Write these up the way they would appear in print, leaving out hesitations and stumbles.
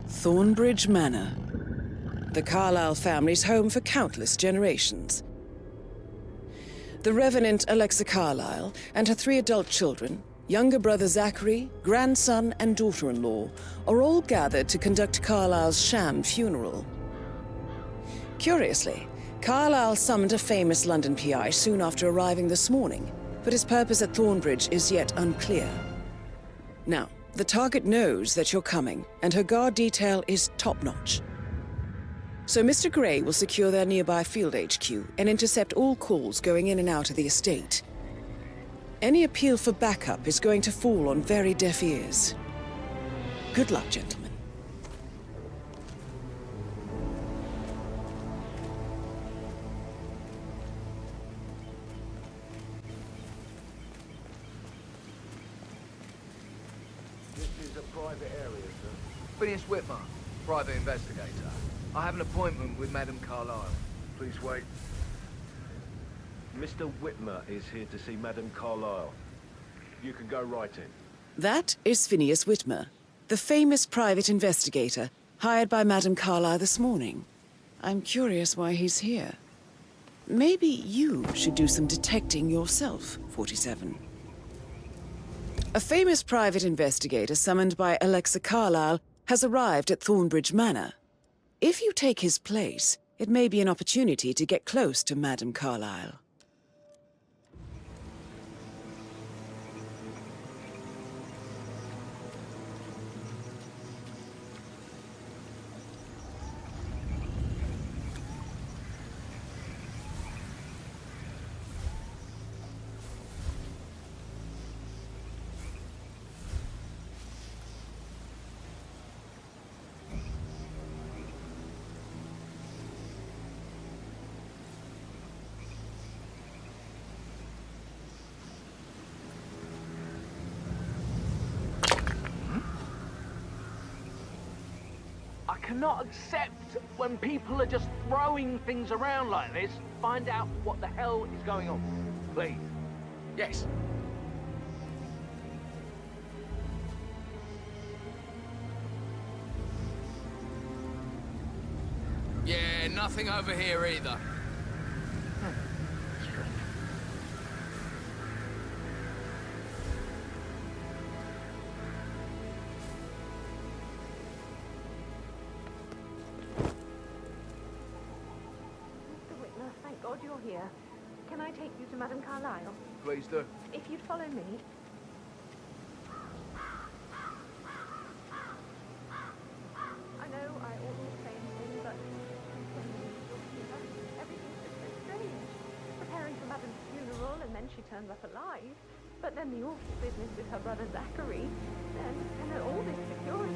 Thornbridge Manor. The Carlyle family's home for countless generations. The Revenant Alexa Carlyle and her 3 adult children, younger brother Zachary, grandson and daughter-in-law, are all gathered to conduct Carlyle's sham funeral. Curiously, Carlyle summoned a famous London PI soon after arriving this morning, but his purpose at Thornbridge is yet unclear. Now, the target knows that you're coming, and her guard detail is top-notch. So Mr. Gray will secure their nearby field HQ and intercept all calls going in and out of the estate. Any appeal for backup is going to fall on very deaf ears. Good luck, gentlemen. This is a private area, sir. Phineas Whitman, private investigator. I have an appointment with Madame Carlyle. Please wait. Mr. Whitmer is here to see Madame Carlyle. You can go right in. That is Phineas Whitmer, the famous private investigator hired by Madame Carlyle this morning. I'm curious why he's here. Maybe you should do some detecting yourself, 47. A famous private investigator summoned by Alexa Carlyle has arrived at Thornbridge Manor. If you take his place, it may be an opportunity to get close to Madame Carlyle. I cannot accept when people are just throwing things around like this. Find out what the hell is going on, please. Yes. Yeah, nothing over here either. Thank God you're here. Can I take you to Madame Carlyle? Please do. If you'd follow me. I know I oughtn't say anything, but everything's just so strange. Preparing for Madame's funeral, and then she turns up alive. But then the awful business with her brother Zachary. Then all this security.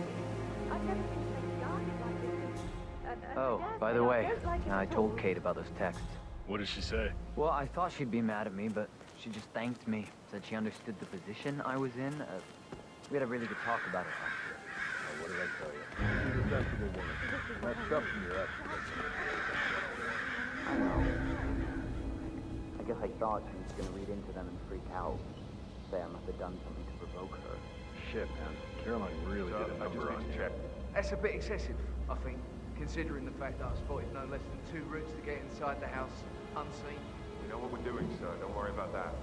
I've never been safeguarded like this. By the way, I told Kate about those texts. What did she say? Well, I thought she'd be mad at me, but she just thanked me. Said she understood the position I was in. We had a really good talk about it. Oh, what did I tell you? You're a sensible woman. That stuff from your ex. I know. I guess I thought she was gonna read into them and freak out. Say I must have done something to provoke her. Shit, man. Caroline really did a number on you. That's a bit excessive, I think, considering the fact that I spotted no less than 2 routes to get inside the house unseen. We know what we're doing, so don't worry about that.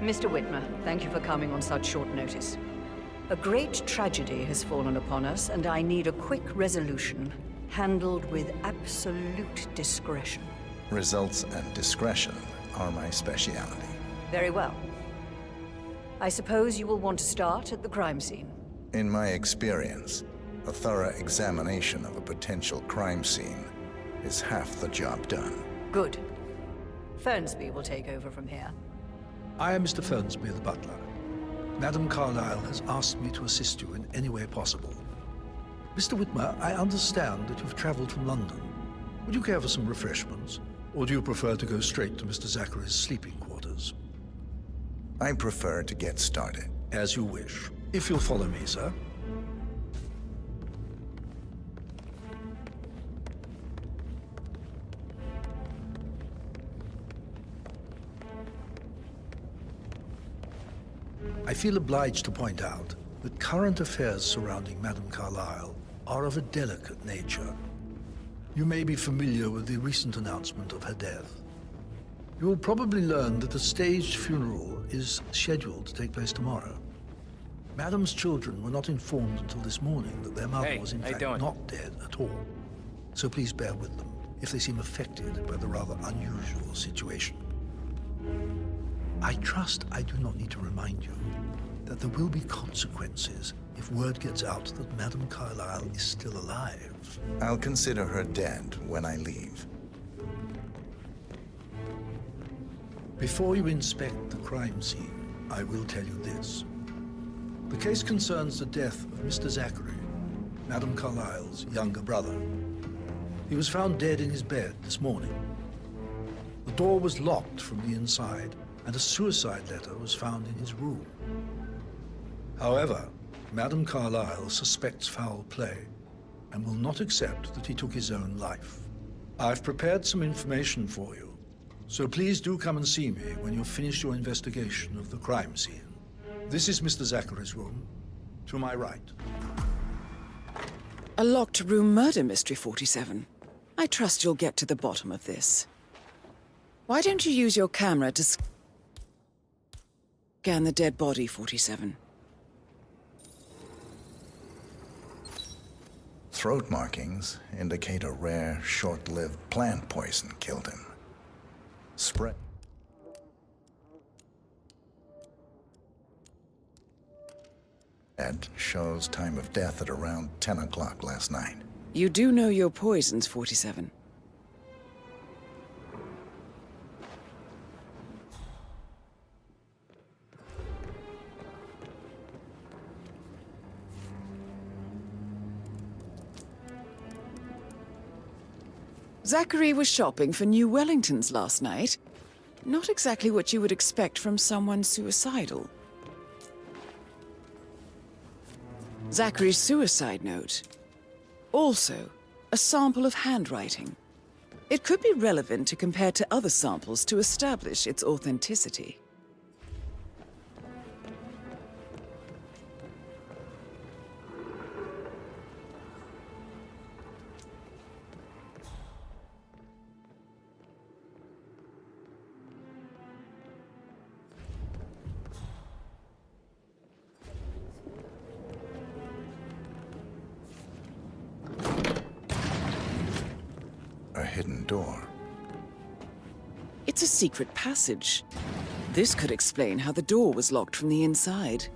Mr. Whitmer, thank you for coming on such short notice. A great tragedy has fallen upon us, and I need a quick resolution, handled with absolute discretion. Results and discretion are my speciality. Very well. I suppose you will want to start at the crime scene. In my experience, a thorough examination of a potential crime scene is half the job done. Good. Fernsby will take over from here. I am Mr. Fernsby, the butler. Madam Carlyle has asked me to assist you in any way possible. Mr. Whitmer, I understand that you've traveled from London. Would you care for some refreshments? Or do you prefer to go straight to Mr. Zachary's sleeping quarters? I prefer to get started. As you wish. If you'll follow me, sir. I feel obliged to point out that current affairs surrounding Madame Carlyle are of a delicate nature. You may be familiar with the recent announcement of her death. You will probably learn that a staged funeral is scheduled to take place tomorrow. Madame's children were not informed until this morning that their mother was in fact not dead at all. So please bear with them if they seem affected by the rather unusual situation. I trust I do not need to remind you that there will be consequences if word gets out that Madame Carlyle is still alive. I'll consider her dead when I leave. Before you inspect the crime scene, I will tell you this. The case concerns the death of Mr. Zachary, Madame Carlyle's younger brother. He was found dead in his bed this morning. The door was locked from the inside, and a suicide letter was found in his room. However, Madame Carlyle suspects foul play and will not accept that he took his own life. I've prepared some information for you, so please do come and see me when you've finished your investigation of the crime scene. This is Mr. Zachary's room, to my right. A locked room murder mystery, 47. I trust you'll get to the bottom of this. Why don't you use your camera to scan the dead body, 47? Throat markings indicate a rare, short-lived plant poison killed him. Spread. Shows time of death at around 10 o'clock last night. You do know your poisons, 47. Zachary was shopping for new Wellingtons last night. Not exactly what you would expect from someone suicidal. Zachary's suicide note. Also, a sample of handwriting. It could be relevant to compare to other samples to establish its authenticity. A hidden door. It's a secret passage. This could explain how the door was locked from the inside.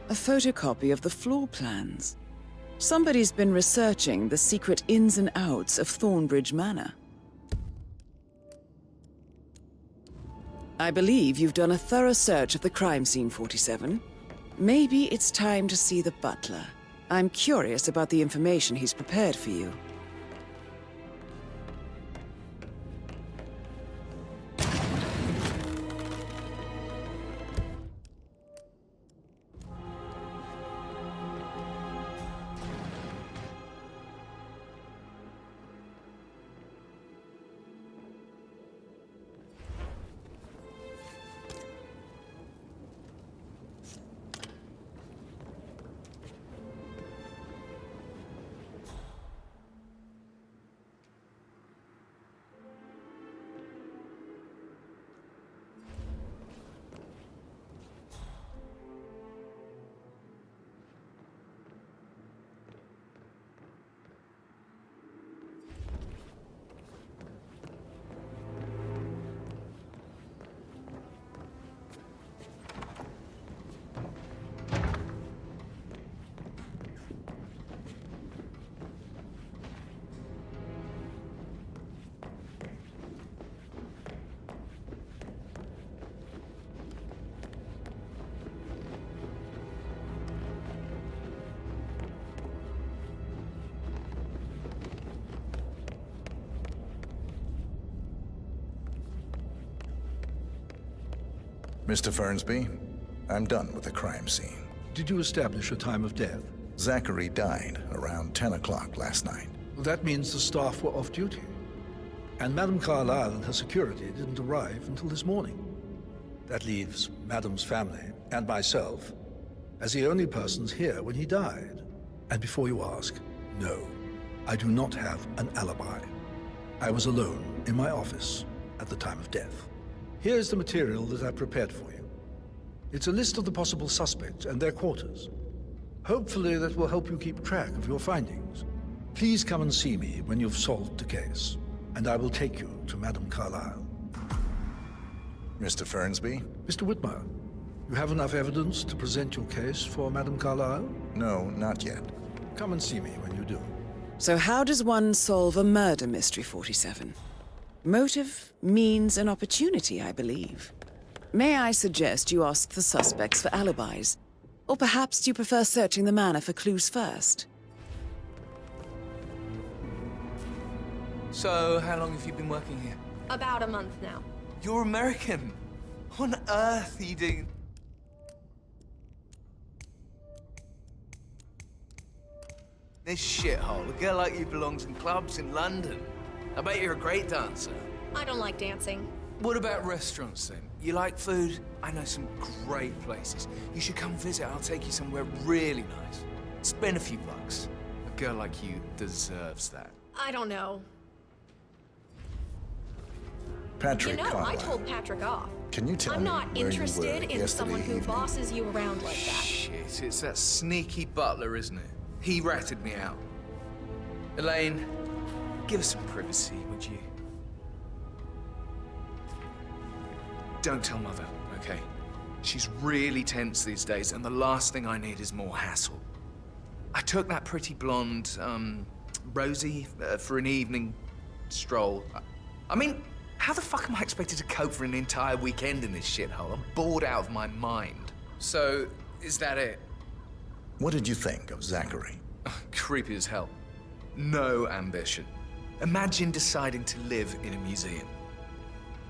A photocopy of the floor plans. Somebody's been researching the secret ins and outs of Thornbridge Manor. I believe you've done a thorough search of the crime scene, 47. Maybe it's time to see the butler. I'm curious about the information he's prepared for you. Mr. Fernsby, I'm done with the crime scene. Did you establish a time of death? Zachary died around 10 o'clock last night. Well, that means the staff were off duty. And Madame Carlyle and her security didn't arrive until this morning. That leaves Madame's family and myself as the only persons here when he died. And before you ask, no, I do not have an alibi. I was alone in my office at the time of death. Here's the material that I prepared for you. It's a list of the possible suspects and their quarters. Hopefully that will help you keep track of your findings. Please come and see me when you've solved the case, and I will take you to Madame Carlyle. Mr. Fernsby? Mr. Whitmer, you have enough evidence to present your case for Madame Carlyle? No, not yet. Come and see me when you do. So how does one solve a murder mystery, 47? Motive, means, and opportunity, I believe. May I suggest you ask the suspects for alibis? Or perhaps you prefer searching the manor for clues first? So, how long have you been working here? About a month now. You're American. On earth are you doing? This shithole. A girl like you belongs in clubs in London. I bet you're a great dancer. I don't like dancing. What about restaurants then? You like food? I know some great places. You should come visit. I'll take you somewhere really nice. Spend a few bucks. A girl like you deserves that. I don't know. Patrick You know, Carlyle. I told Patrick off. Can you tell I'm me not where interested you were in someone yesterday who evening? bosses you around like that. Shit, it's that sneaky butler, isn't it? He ratted me out. Elaine, give us some privacy, would you? Don't tell Mother, okay? She's really tense these days, and the last thing I need is more hassle. I took that pretty blonde, Rosie, for an evening stroll. I mean, how the fuck am I expected to cope for an entire weekend in this shithole? I'm bored out of my mind. So, is that it? What did you think of Zachary? Creepy as hell. No ambition. Imagine deciding to live in a museum.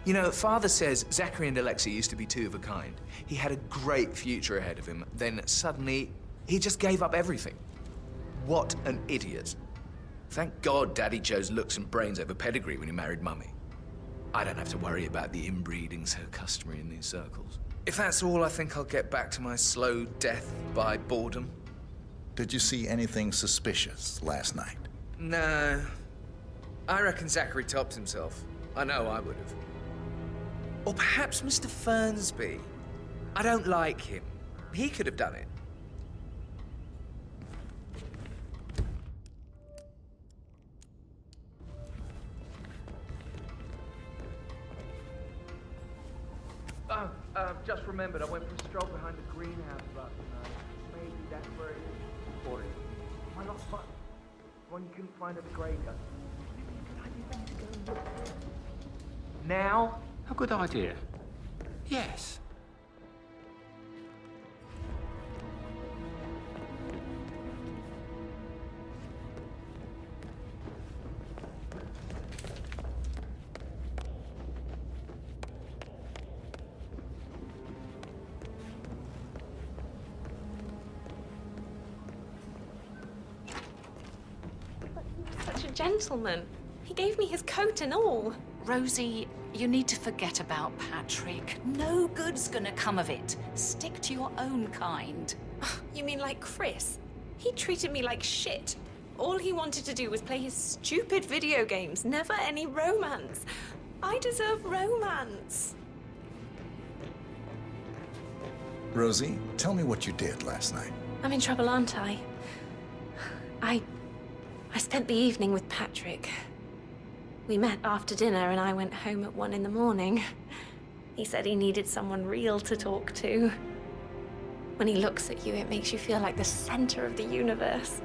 You know, Father says Zachary and Alexei used to be two of a kind. He had a great future ahead of him. Then suddenly, he just gave up everything. What an idiot. Thank God Daddy chose looks and brains over pedigree when he married Mummy. I don't have to worry about the inbreeding so customary in these circles. If that's all, I think I'll get back to my slow death by boredom. Did you see anything suspicious last night? No. I reckon Zachary topped himself. I know I would have. Or perhaps Mr. Fernsby. I don't like him. He could have done it. Oh, just remembered, I went for a stroll behind the greenhouse last night. Maybe that's where it is. Or my lost button. One you couldn't find at the graveyard. Could I be ready to go and look for it? Now? A good idea. Yes. Such a gentleman. He gave me his coat and all. Rosie, you need to forget about Patrick. No good's gonna come of it. Stick to your own kind. You mean like Chris? He treated me like shit. All he wanted to do was play his stupid video games, never any romance. I deserve romance. Rosie, tell me what you did last night. I'm in trouble, aren't I? I spent the evening with Patrick. We met after dinner and I went home at 1 in the morning. He said he needed someone real to talk to. When he looks at you, it makes you feel like the center of the universe.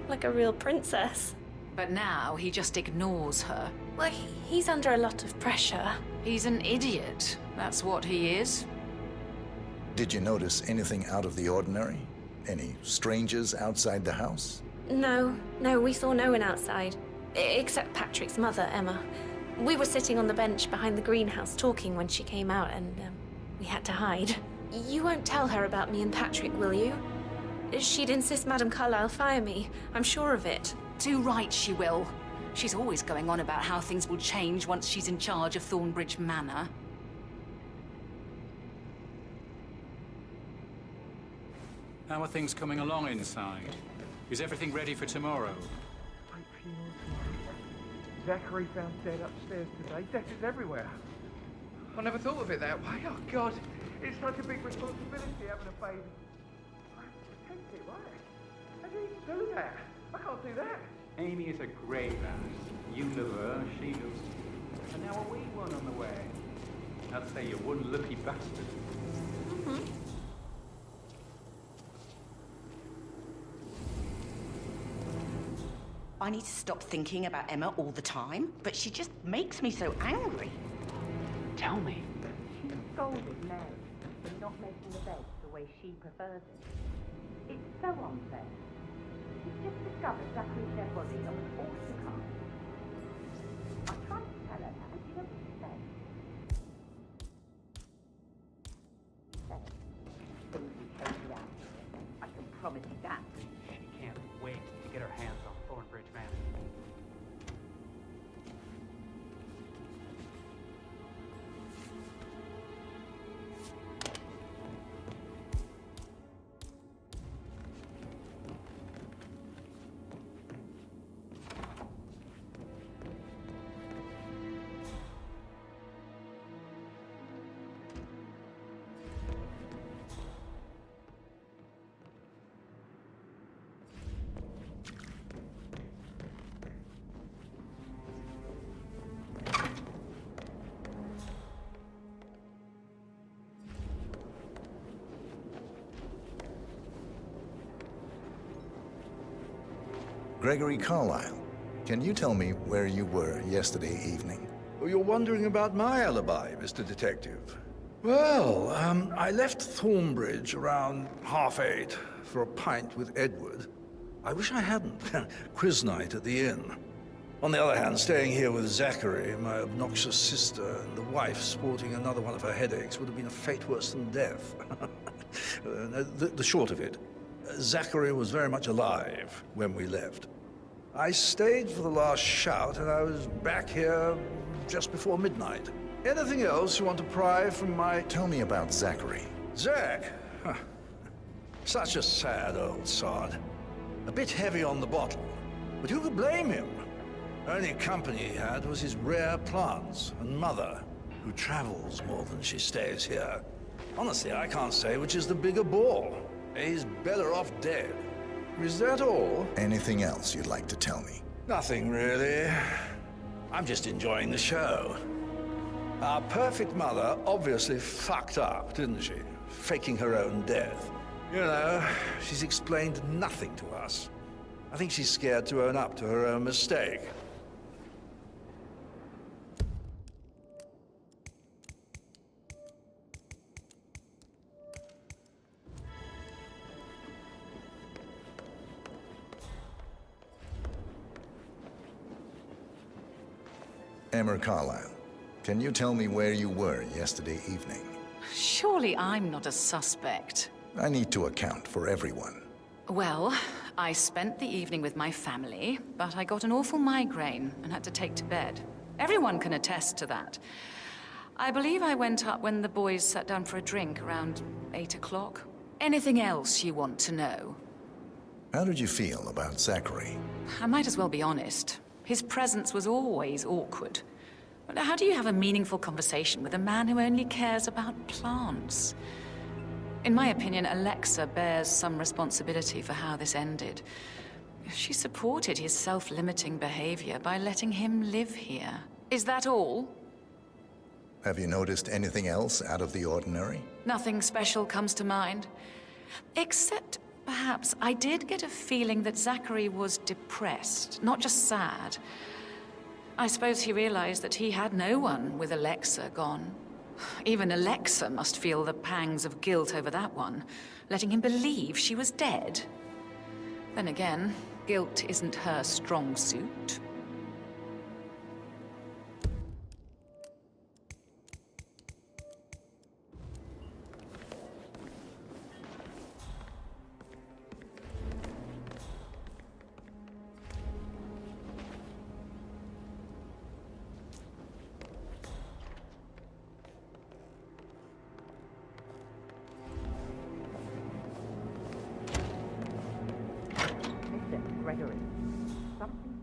Like a real princess. But now he just ignores her. Well, he's under a lot of pressure. He's an idiot. That's what he is. Did you notice anything out of the ordinary? Any strangers outside the house? No, we saw no one outside. Except Patrick's mother, Emma. We were sitting on the bench behind the greenhouse talking when she came out and, We had to hide. You won't tell her about me and Patrick, will you? She'd insist Madame Carlyle fire me. I'm sure of it. Too right she will. She's always going on about how things will change once she's in charge of Thornbridge Manor. How are things coming along inside? Is everything ready for tomorrow? Zachary found dead upstairs today. Death is everywhere. I never thought of it that way. Oh, God. It's such a big responsibility having a baby. I have to protect it, right? How do you do that? I can't do that. Amy is a great lass. You love her, she loves you. And now a wee one on the way. I'd say you're one lucky bastard. I need to stop thinking about Emma all the time, but she just makes me so angry. Tell me. She scolded Mary for not making the bed the way she prefers it. It's so unfair. She's just discovered Zachary's dead body and was forced to come. I tried to tell her, but she doesn't listen. She said, things will change around here. I can promise you that. She can't wait to get her hands on Thornbridge Manor. Gregory Carlyle, can you tell me where you were yesterday evening? Oh, you're wondering about my alibi, Mr. Detective. Well, I left Thornbridge around 8:30 for a pint with Edward. I wish I hadn't. Quiz night at the inn. On the other hand, staying here with Zachary, my obnoxious sister, and the wife sporting another one of her headaches would have been a fate worse than death. The short of it, Zachary was very much alive when we left. I stayed for the last shout, and I was back here just before midnight. Anything else you want to pry from my... Tell me about Zachary. Zach? Huh. Such a sad old sod. A bit heavy on the bottle, but who could blame him? Only company he had was his rare plants and mother, who travels more than she stays here. Honestly, I can't say which is the bigger bore. He's better off dead. Is that all? Anything else you'd like to tell me? Nothing, really. I'm just enjoying the show. Our perfect mother obviously fucked up, didn't she? Faking her own death. You know, she's explained nothing to us. I think she's scared to own up to her own mistake. Emma Carlyle, can you tell me where you were yesterday evening? Surely I'm not a suspect. I need to account for everyone. Well, I spent the evening with my family, but I got an awful migraine and had to take to bed. Everyone can attest to that. I believe I went up when the boys sat down for a drink around 8 o'clock. Anything else you want to know? How did you feel about Zachary? I might as well be honest. His presence was always awkward. But how do you have a meaningful conversation with a man who only cares about plants? In my opinion, Alexa bears some responsibility for how this ended. She supported his self-limiting behavior by letting him live here. Is that all? Have you noticed anything else out of the ordinary? Nothing special comes to mind. Except, perhaps, I did get a feeling that Zachary was depressed, not just sad. I suppose he realized that he had no one with Alexa gone. Even Alexa must feel the pangs of guilt over that one, letting him believe she was dead. Then again, guilt isn't her strong suit.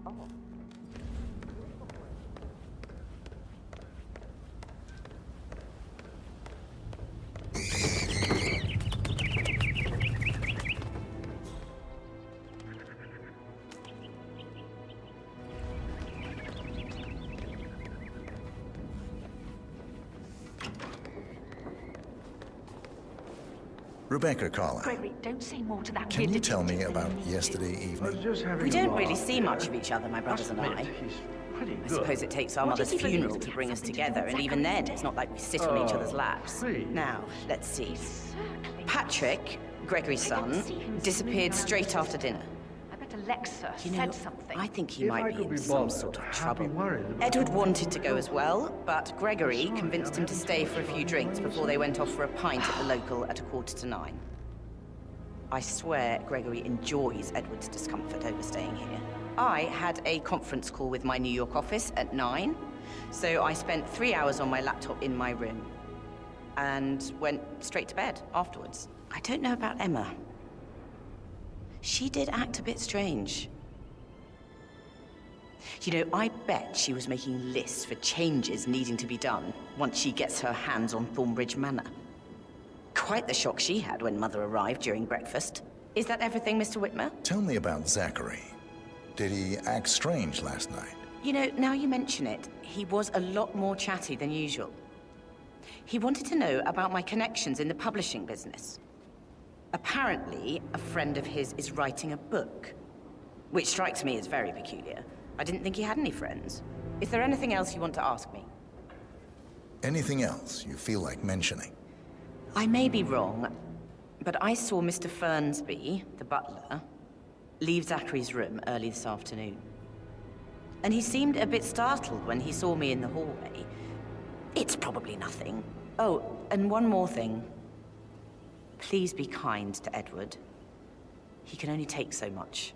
off. Rebecca Carlyle, Gregory, don't say more to that can kid. you tell me about yesterday evening? We don't really see much of each other, my brothers and I. I suppose it takes our mother's funeral to bring us together, and even then, it's not like we sit on each other's laps. Now, let's see. Patrick, Gregory's son, disappeared straight after dinner. I bet Alexa said something. I think he might be in some sort of trouble. Edward wanted to go as well, but Gregory convinced him to stay for a few drinks before they went off for a pint at the local at 8:45. I swear Gregory enjoys Edward's discomfort over staying here. I had a conference call with my New York office at 9, so I spent 3 hours on my laptop in my room and went straight to bed afterwards. I don't know about Emma. She did act a bit strange. You know, I bet she was making lists for changes needing to be done once she gets her hands on Thornbridge Manor. Quite the shock she had when Mother arrived during breakfast. Is that everything, Mr. Whitmer? Tell me about Zachary. Did he act strange last night? You know, now you mention it, he was a lot more chatty than usual. He wanted to know about my connections in the publishing business. Apparently, a friend of his is writing a book, which strikes me as very peculiar. I didn't think he had any friends. Is there anything else you want to ask me? Anything else you feel like mentioning? I may be wrong, but I saw Mr. Fernsby, the butler, leave Zachary's room early this afternoon. And he seemed a bit startled when he saw me in the hallway. It's probably nothing. Oh, and one more thing. Please be kind to Edward. He can only take so much.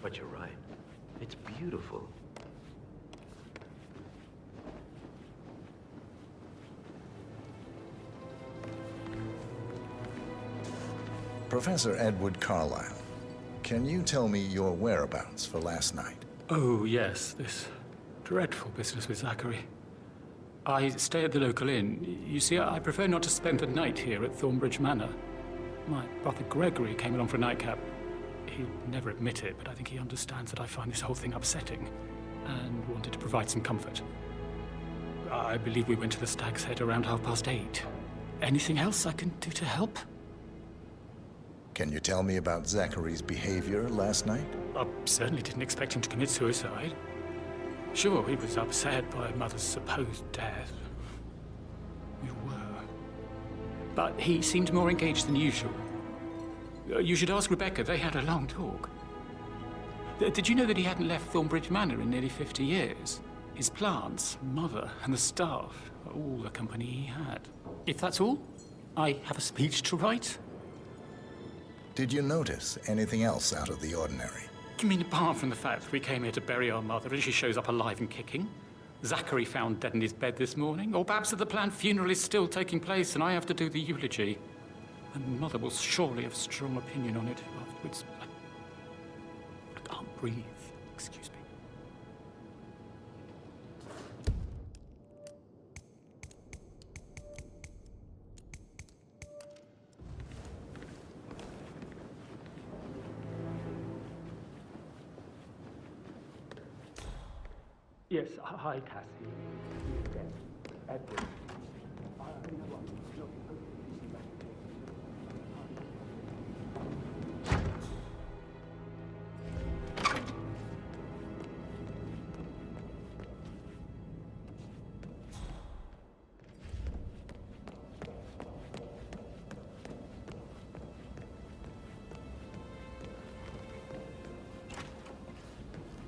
But you're right. It's beautiful. Professor Edward Carlyle, can you tell me your whereabouts for last night? Oh, yes, this dreadful business with Zachary. I stay at the local inn. You see, I prefer not to spend the night here at Thornbridge Manor. My brother Gregory came along for a nightcap. He'd never admit it, but I think he understands that I find this whole thing upsetting and wanted to provide some comfort. I believe we went to the Stag's Head around 8:30. Anything else I can do to help? Can you tell me about Zachary's behavior last night? I certainly didn't expect him to commit suicide. Sure, he was upset by Mother's supposed death. We were. But he seemed more engaged than usual. You should ask Rebecca. They had a long talk. Did you know that he hadn't left Thornbridge Manor in nearly 50 years? His plants, Mother, and the staff are all the company he had. If that's all, I have a speech to write. Did you notice anything else out of the ordinary? You mean apart from the fact that we came here to bury our mother and she shows up alive and kicking? Zachary found dead in his bed this morning? Or perhaps that the planned funeral is still taking place and I have to do the eulogy? And Mother will surely have a strong opinion on it afterwards. I can't breathe. Excuse me. Yes, hi, Cassie. Edward.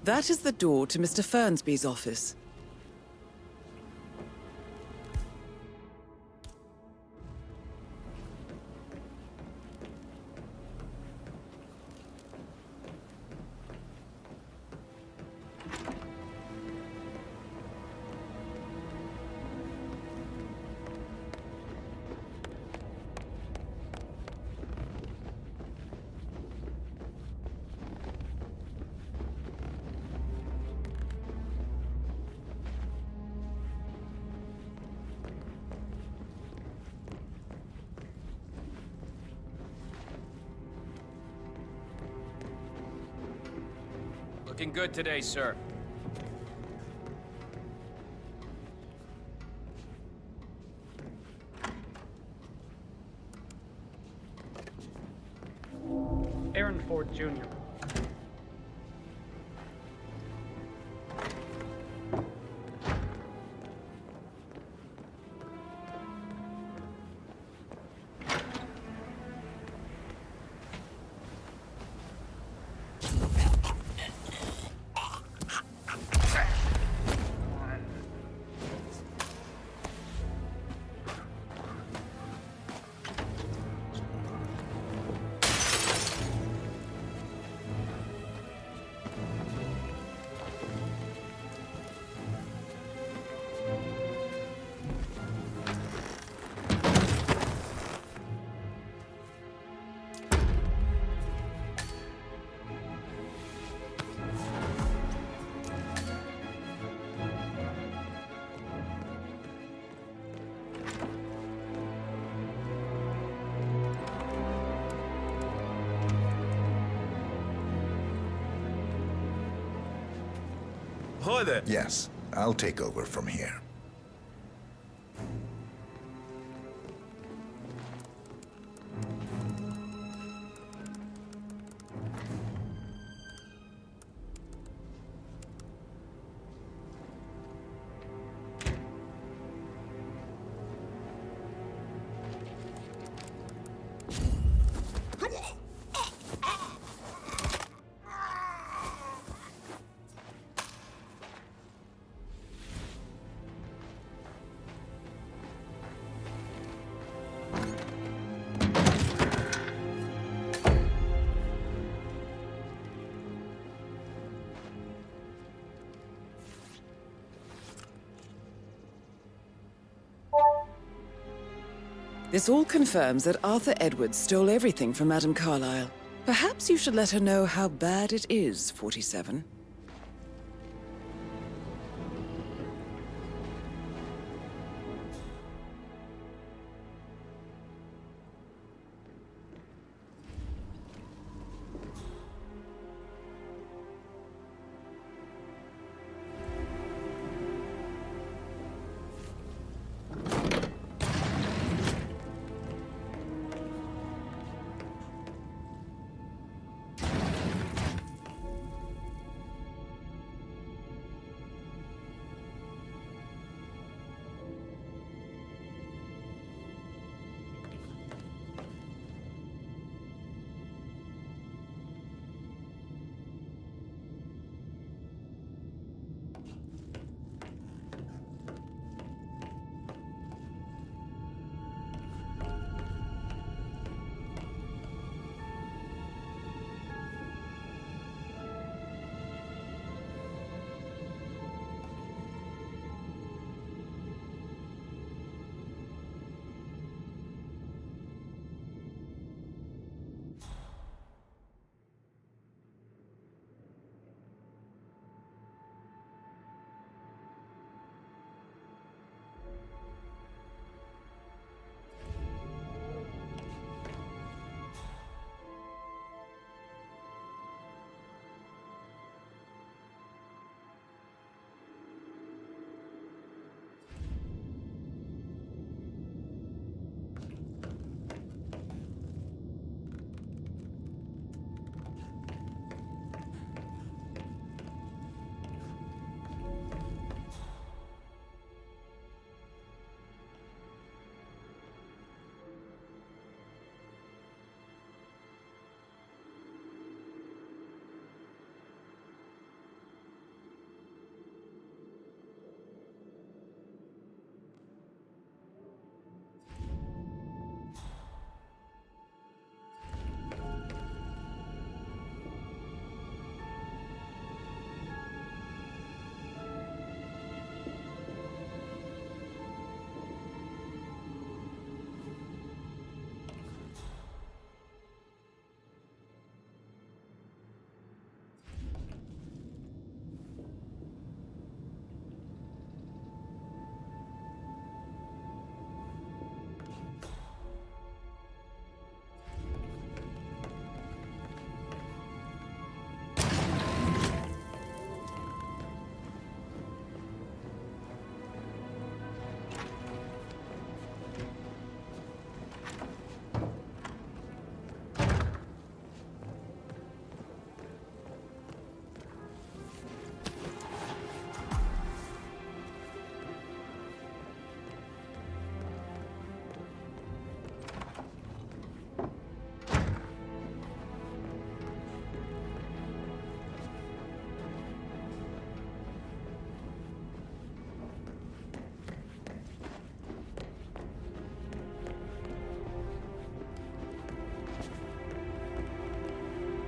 That is the door to Mr. Fernsby's office. Looking good today, sir. Aaron Ford Jr. Hi there. Yes, I'll take over from here. This all confirms that Arthur Edwards stole everything from Madame Carlyle. Perhaps you should let her know how bad it is, 47.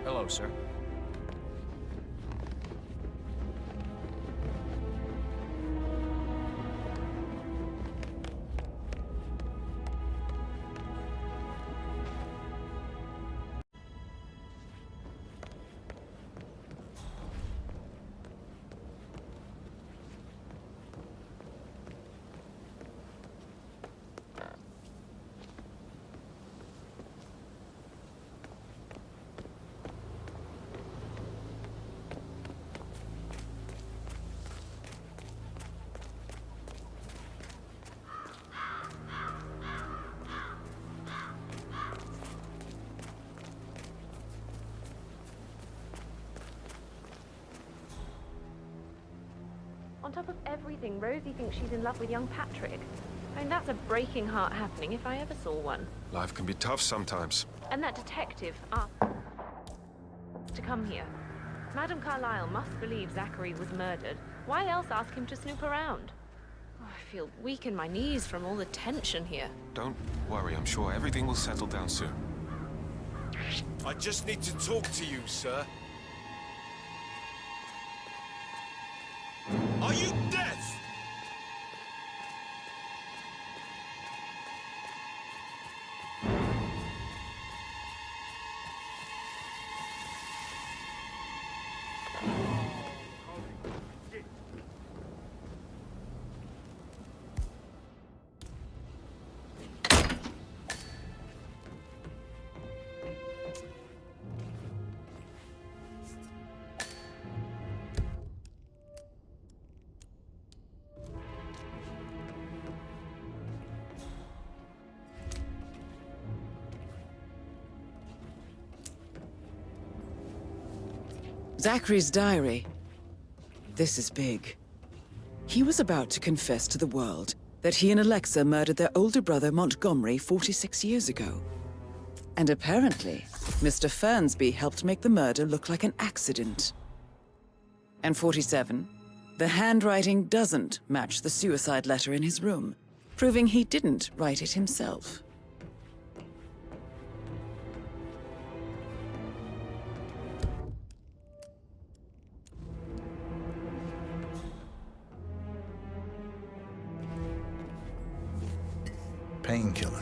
Hello, sir. On top of everything, Rosie thinks she's in love with young Patrick. I mean, that's a breaking heart happening if I ever saw one. Life can be tough sometimes. And that detective asked to come here. Madame Carlyle must believe Zachary was murdered. Why else ask him to snoop around? Oh, I feel weak in my knees from all the tension here. Don't worry, I'm sure everything will settle down soon. I just need to talk to you, sir. Are you deaf? Zachary's diary. This is big. He was about to confess to the world that he and Alexa murdered their older brother Montgomery 46 years ago. And apparently, Mr. Fernsby helped make the murder look like an accident. And 47, the handwriting doesn't match the suicide letter in his room, proving he didn't write it himself. Painkiller.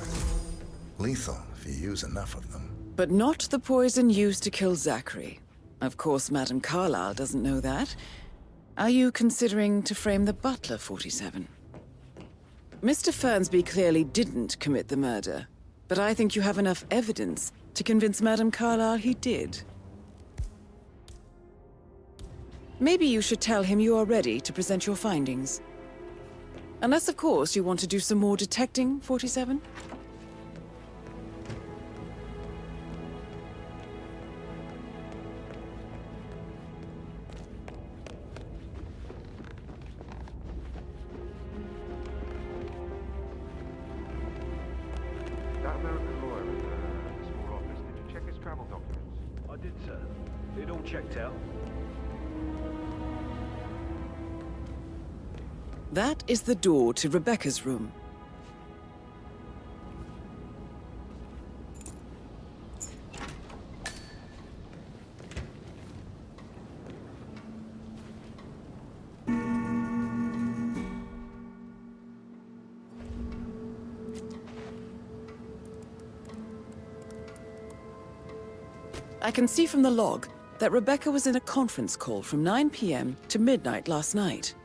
Lethal if you use enough of them. But not the poison used to kill Zachary. Of course, Madame Carlyle doesn't know that. Are you considering to frame the butler, 47? Mr. Fernsby clearly didn't commit the murder, but I think you have enough evidence to convince Madame Carlyle he did. Maybe you should tell him you are ready to present your findings. Unless, of course, you want to do some more detecting, 47? That American lawyer in the small office, did you check his travel documents? I did, sir. It all checked out. That is the door to Rebecca's room. I can see from the log that Rebecca was in a conference call from 9 p.m. to midnight last night.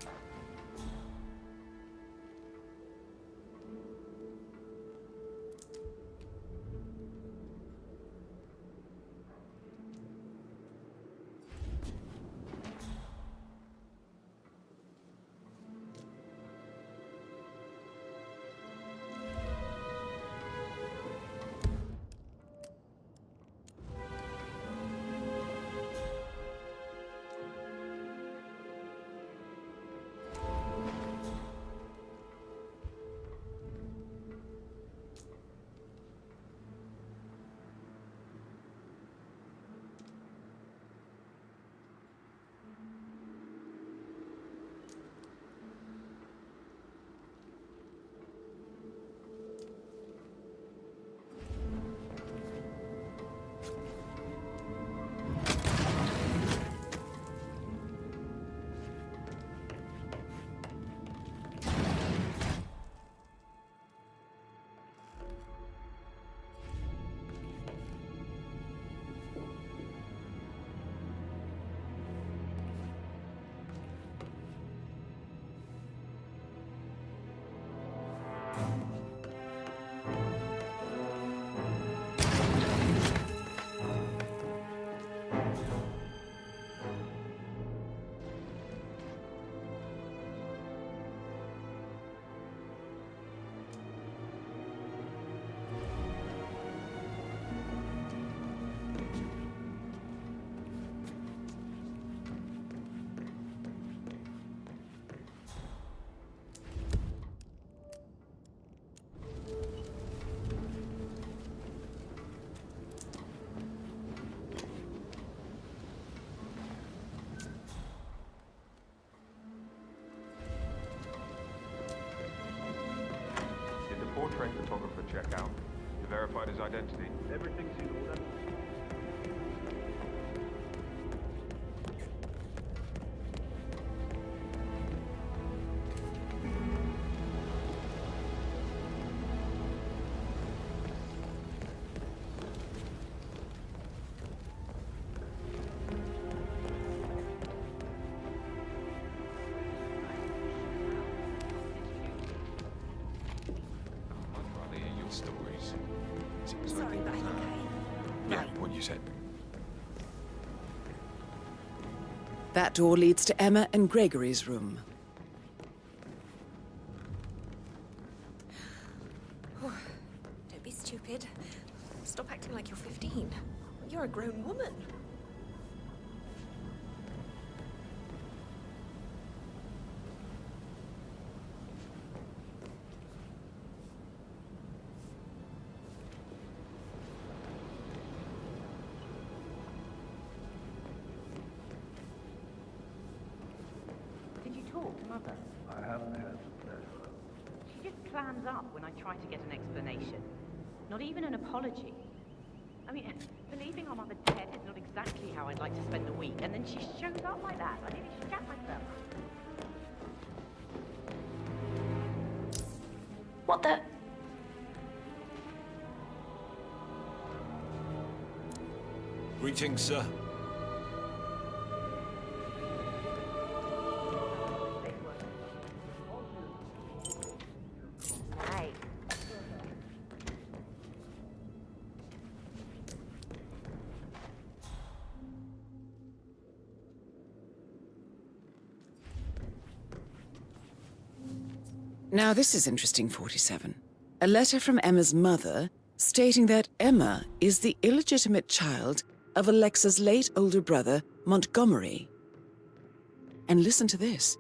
check out. You verified his identity. Everything's in order. Stories. Seems Sorry, like but I think yeah, what you said. That door leads to Emma and Gregory's room. Don't be stupid. Stop acting like you're 15. You're a grown woman. Did you talk to Mother? I haven't had the pleasure. She just clams up when I try to get an explanation. Not even an apology. I mean, believing our mother dead is not exactly how I'd like to spend the week, and then she shows up like that. I nearly shat myself. What the? Greetings, sir. Hey. Now this is interesting, 47. A letter from Emma's mother stating that Emma is the illegitimate child of Alexa's late older brother, Montgomery. And listen to this.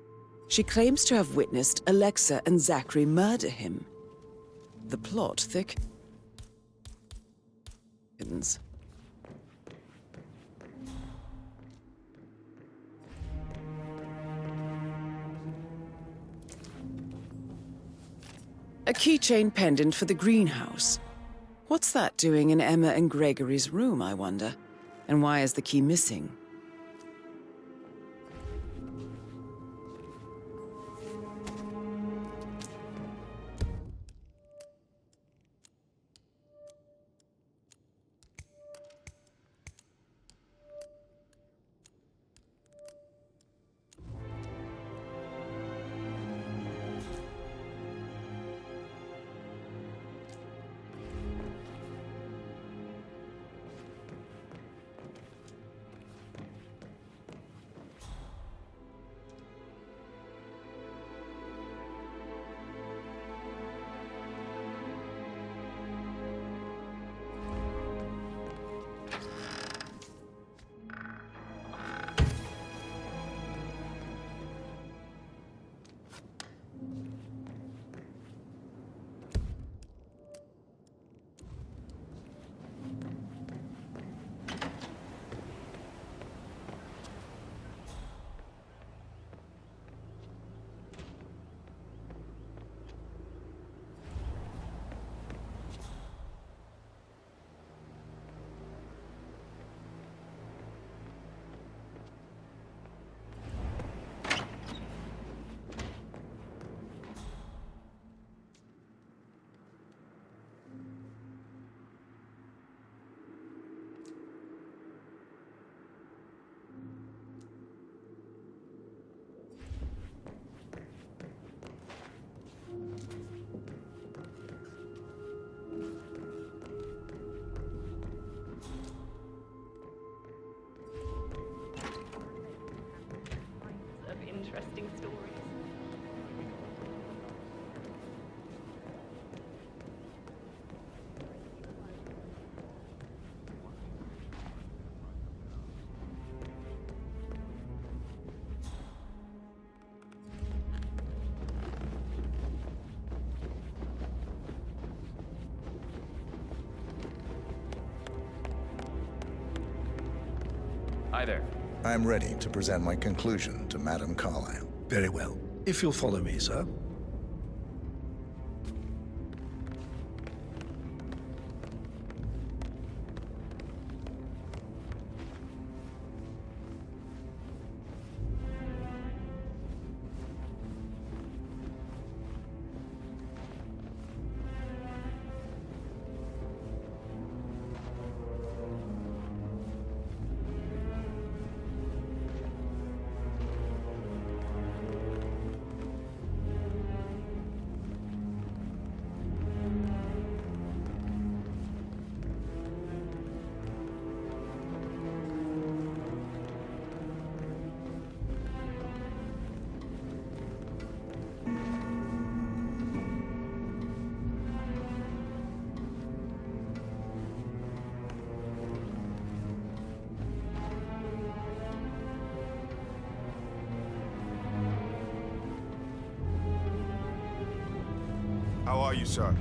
She claims to have witnessed Alexa and Zachary murder him. The plot thickens. A keychain pendant for the greenhouse. What's that doing in Emma and Gregory's room, I wonder? And why is the key missing? Interesting stories. Hi there. I am ready to present my conclusion to Madame Carlyle. Very well. If you'll follow me, sir. are you, sir?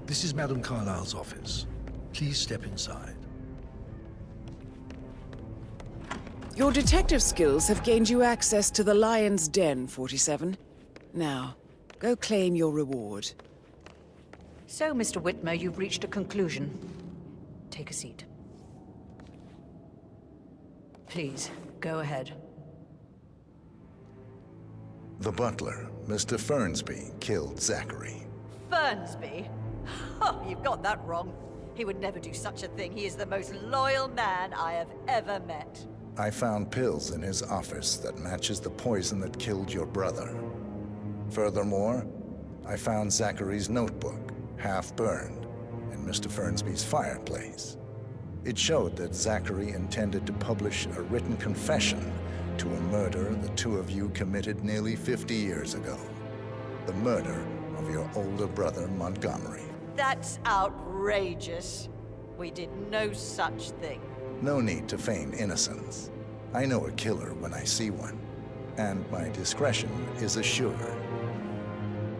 This is Madame Carlyle's office. Please step inside. Your detective skills have gained you access to the Lion's Den, 47. Now, go claim your reward. So, Mr. Whitmer, you've reached a conclusion. Take a seat. Please, go ahead. The butler, Mr. Fernsby, killed Zachary. Fernsby? Oh, you've got that wrong. He would never do such a thing. He is the most loyal man I have ever met. I found pills in his office that matches the poison that killed your brother. Furthermore, I found Zachary's notebook, half burned, in Mr. Fernsby's fireplace. It showed that Zachary intended to publish a written confession to a murder the two of you committed nearly 50 years ago. The murder of your older brother, Montgomery. That's outrageous. We did no such thing. No need to feign innocence. I know a killer when I see one, and my discretion is assured.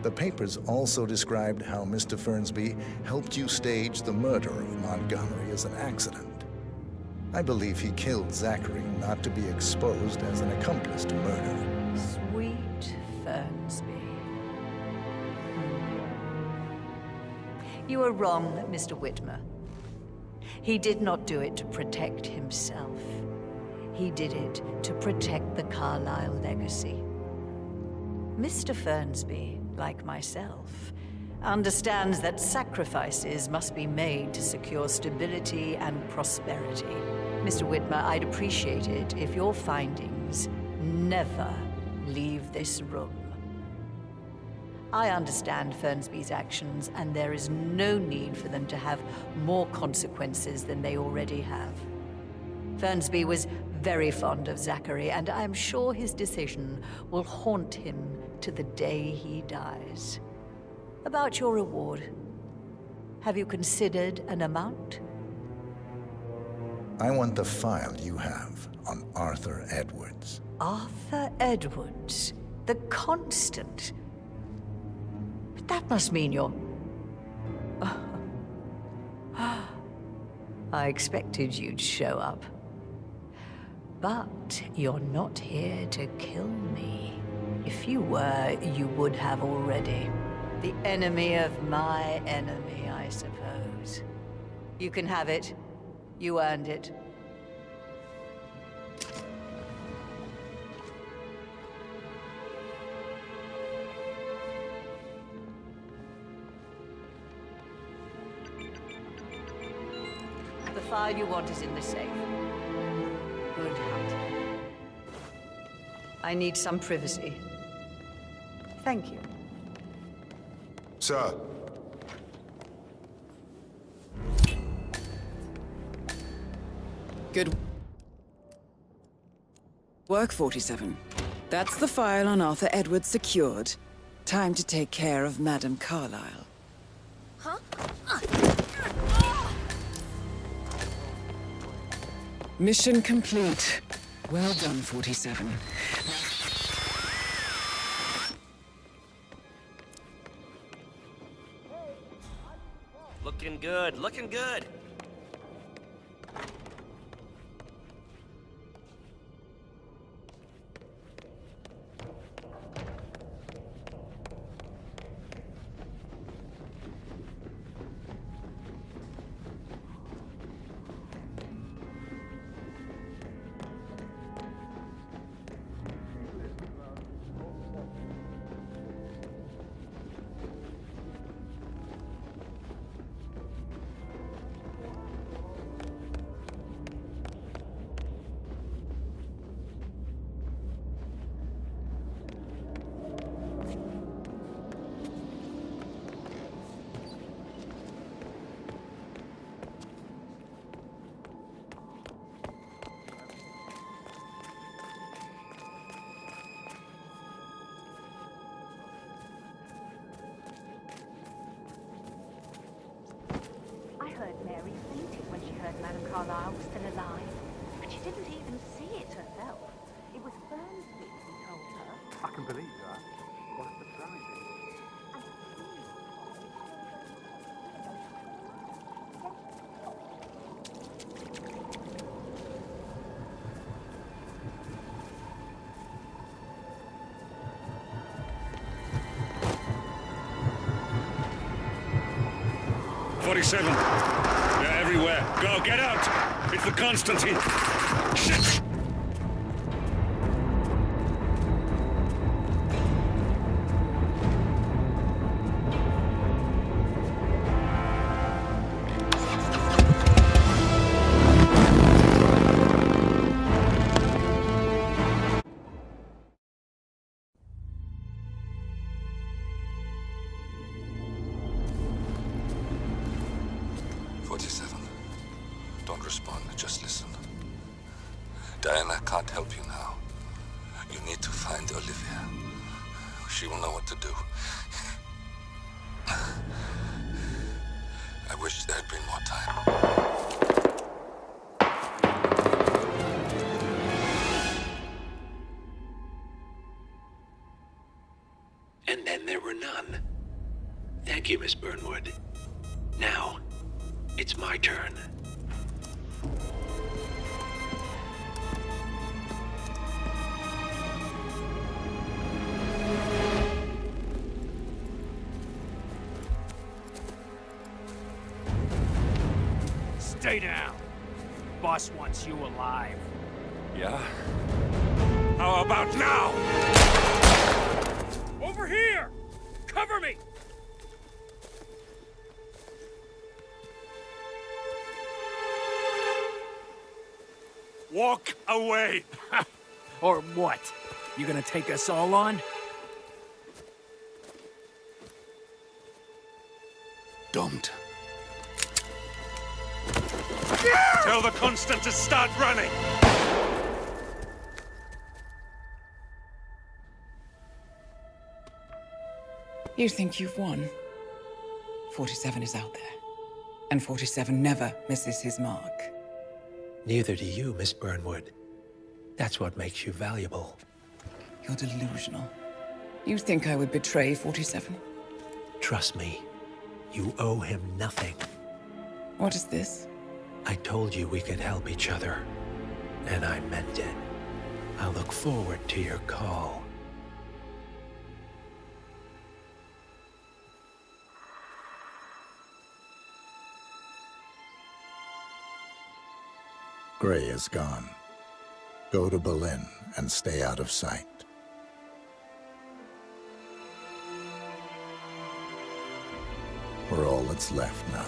The papers also described how Mr. Fernsby helped you stage the murder of Montgomery as an accident. I believe he killed Zachary not to be exposed as an accomplice to murder. Sweet Fernsby. You are wrong, Mr. Whitmer. He did not do it to protect himself. He did it to protect the Carlyle legacy. Mr. Fernsby, like myself, understands that sacrifices must be made to secure stability and prosperity. Mr. Whitmer, I'd appreciate it if your findings never leave this room. I understand Fernsby's actions, and there is no need for them to have more consequences than they already have. Fernsby was very fond of Zachary, and I'm sure his decision will haunt him to the day he dies. About your reward, have you considered an amount? I want the file you have on Arthur Edwards. Arthur Edwards, the Constant. But that must mean you're... I expected you'd show up. But you're not here to kill me. If you were, you would have already. The enemy of my enemy, I suppose. You can have it. You earned it. The file you want is in the safe. Good hunting. I need some privacy. Thank you. Sir. Good work, 47. That's the file on Arthur Edwards secured. Time to take care of Madame Carlyle. Huh? Mission complete. Well done, 47. Looking good, looking good. Carlyle was still alive, but she didn't even see it herself. It was Fernsby who told her. I can believe that. What a surprise. They're everywhere. Go, get out! It's the Constantine. Shit! Don't respond, just listen. Diana can't help you now. You need to find Olivia. She will know what to do. I wish there had been more time. And then there were none. Thank you, Miss Burnwood. Now, it's my turn. Stay down. Boss wants you alive. Yeah? How about now? Over here! Cover me! Walk away! Or what? You gonna take us all on? Don't. Tell the Constant to start running! You think you've won? 47 is out there. And 47 never misses his mark. Neither do you, Miss Burnwood. That's what makes you valuable. You're delusional. You think I would betray 47? Trust me, you owe him nothing. What is this? I told you we could help each other, and I meant it. I'll look forward to your call. Gray is gone. Go to Berlin and stay out of sight. We're all that's left now.